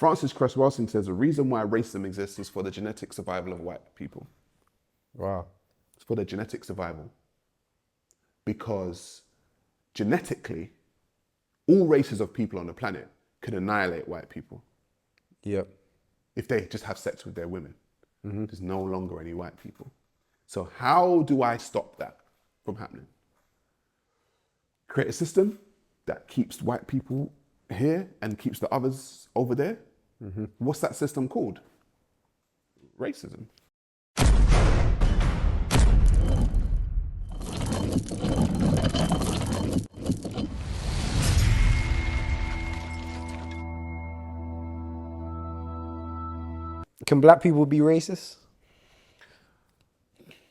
Francis Cress Welsing says the reason why racism exists is for the genetic survival of white people. Wow. It's for their genetic survival. Because genetically, all races of people on the planet could annihilate white people. Yep. If they just have sex with their women. There's no longer any white people. So how do I stop that from happening? Create a system that keeps white people here and keeps the others over there. What's that system called? Racism. Can black people be racist?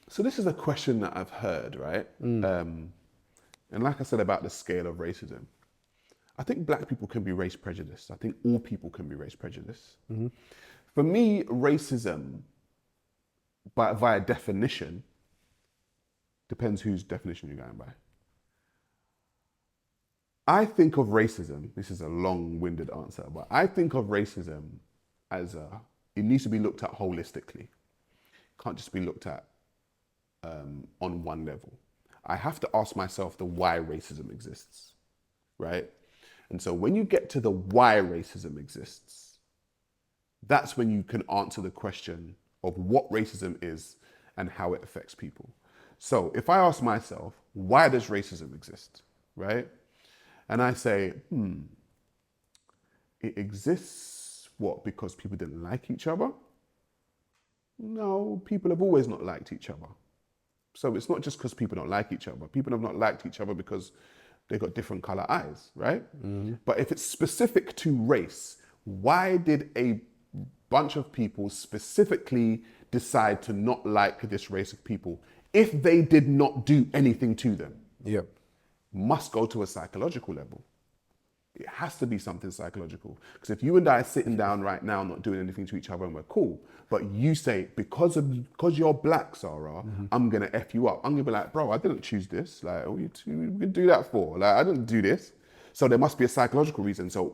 So this is a question that I've heard, right? And like I said about the scale of racism, I think black people can be race prejudiced. I think all people can be race prejudiced. For me, racism, via definition, depends whose definition you're going by. I think of racism, this is a long-winded answer, but I think of racism as it needs to be looked at holistically. It can't just be looked at on one level. I have to ask myself the why racism exists, right? And so when you get to the why racism exists, that's when you can answer the question of what racism is and how it affects people. So if I ask myself, why does racism exist, right? And I say, it exists, what, because people didn't like each other? No, people have always not liked each other. So it's not just because people don't like each other. People have not liked each other because they've got different color eyes, right? But if it's specific to race, why did a bunch of people specifically decide to not like this race of people if they did not do anything to them? Yep. Must go to a psychological level. It has to be something psychological. Because if you and I are sitting down right now not doing anything to each other and we're cool, but you say, because you're black, Sarah, I'm gonna F you up. I'm gonna be like, bro, I didn't choose this. Like, what you can do that for? Like, I didn't do this. So there must be a psychological reason. So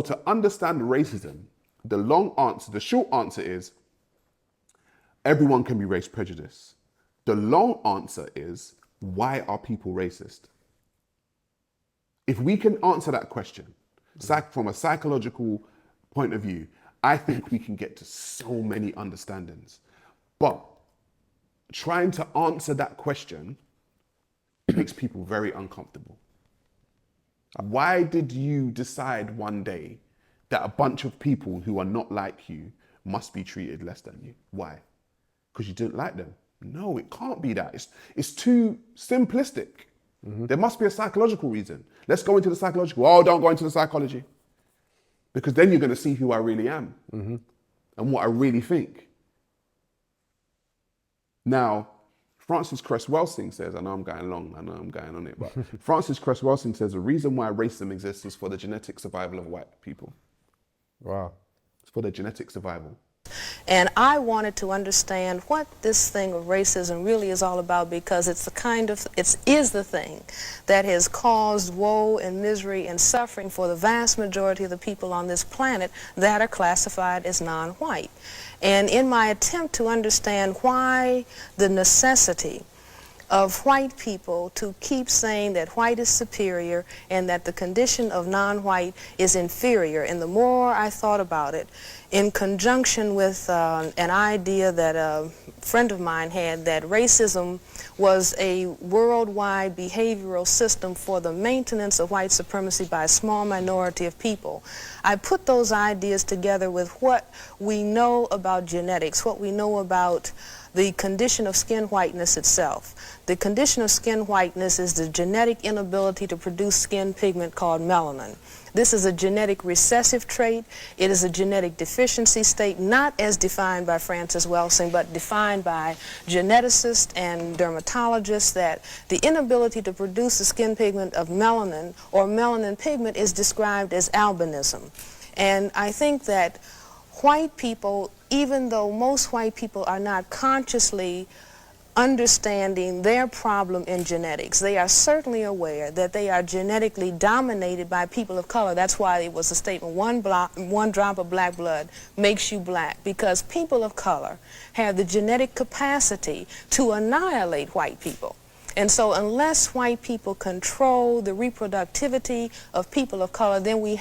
to understand racism, the short answer is, everyone can be race prejudiced. The long answer is, why are people racist? If we can answer that question from a psychological point of view, I think we can get to so many understandings. But trying to answer that question makes people very uncomfortable. Why did you decide one day that a bunch of people who are not like you must be treated less than you? Why? Because you didn't like them? No, it can't be that. It's too simplistic. There must be a psychological reason. Let's go into the psychological. Oh, don't go into the psychology. Because then you're going to see who I really am and what I really think. Now, Francis Cress Welsing says, I know I'm going long, I know I'm going on it, but Francis Cress Welsing says the reason why racism exists is for the genetic survival of white people. Wow. It's for their genetic survival. And I wanted to understand what this thing of racism really is all about, because it's the thing that has caused woe and misery and suffering for the vast majority of the people on this planet that are classified as non-white. And in my attempt to understand why the necessity of white people to keep saying that white is superior and that the condition of non-white is inferior, and the more I thought about it, in conjunction with an idea that a friend of mine had, that racism was a worldwide behavioral system for the maintenance of white supremacy by a small minority of people. I put those ideas together with what we know about genetics, what we know about the condition of skin whiteness itself. The condition of skin whiteness is the genetic inability to produce skin pigment called melanin. This is a genetic recessive trait. It is a genetic deficiency state, not as defined by Francis Welsing, but defined by geneticists and dermatologists, that the inability to produce the skin pigment of melanin or melanin pigment is described as albinism. And I think that white people, even though most white people are not consciously understanding their problem in genetics. They are certainly aware that they are genetically dominated by people of color. That's why it was a statement, one drop of black blood makes you black, because people of color have the genetic capacity to annihilate white people. And so unless white people control the reproductivity of people of color, then we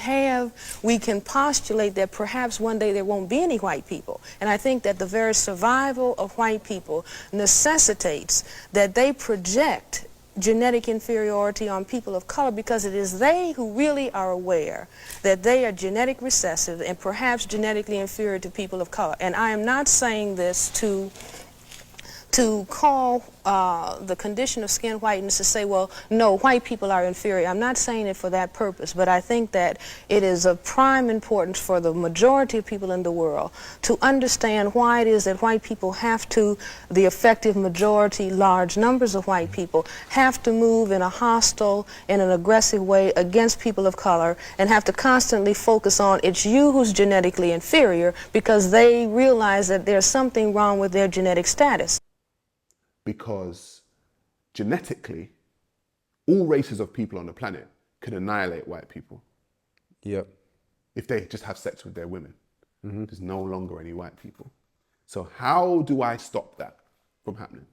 can postulate that perhaps one day there won't be any white people. And I think that the very survival of white people necessitates that they project genetic inferiority on people of color, because it is they who really are aware that they are genetic recessive and perhaps genetically inferior to people of color. And I am not saying this to call the condition of skin whiteness to say, well, no, white people are inferior. I'm not saying it for that purpose, but I think that it is of prime importance for the majority of people in the world to understand why it is that white people have to, the effective majority, large numbers of white people, have to move in a hostile, in an aggressive way against people of color, and have to constantly focus on it's you who's genetically inferior, because they realize that there's something wrong with their genetic status. Because genetically, all races of people on the planet can annihilate white people. Yep. If they just have sex with their women. There's no longer any white people. So how do I stop that from happening?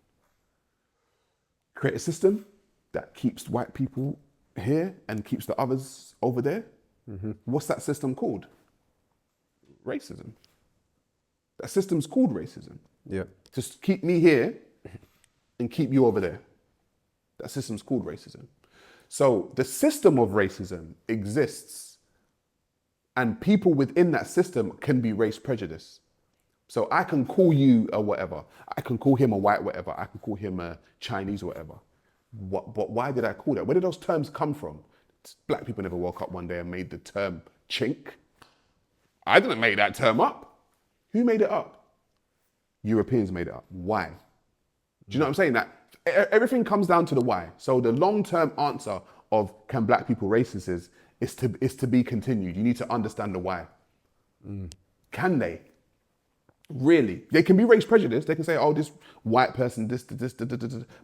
Create a system that keeps white people here and keeps the others over there. What's that system called? Racism. That system's called racism. Yep. Just keep me here and keep you over there. That system's called racism. So the system of racism exists, and people within that system can be race prejudiced. So I can call you a whatever. I can call him a white whatever. I can call him a Chinese whatever. But why did I call that? Where did those terms come from? Black people never woke up one day and made the term chink. I didn't make that term up. Who made it up? Europeans made it up. Why? Do you know what I'm saying? That everything comes down to the why. So the long-term answer of can black people racist is to be continued. You need to understand the why. Can they? Really? They can be race prejudiced. They can say, oh, this white person, this.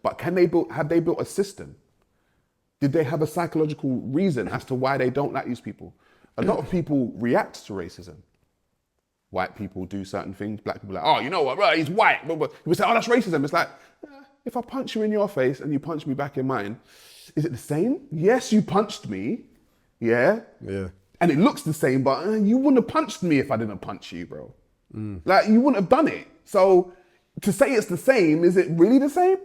But have they built a system? Did they have a psychological reason as to why they don't like these people? A lot of people react to racism. White people do certain things, black people are like, oh, you know what, bro, he's white. People say, oh, that's racism. It's like, if I punch you in your face and you punch me back in mine, is it the same? Yes, you punched me, yeah? Yeah. And it looks the same, but you wouldn't have punched me if I didn't punch you, bro. Like, you wouldn't have done it. So to say it's the same, is it really the same?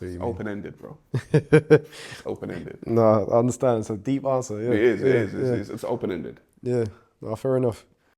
It's open-ended, bro. It's open-ended. No, I understand. It's a deep answer. Yeah. It is. It's open-ended. Yeah. No, fair enough.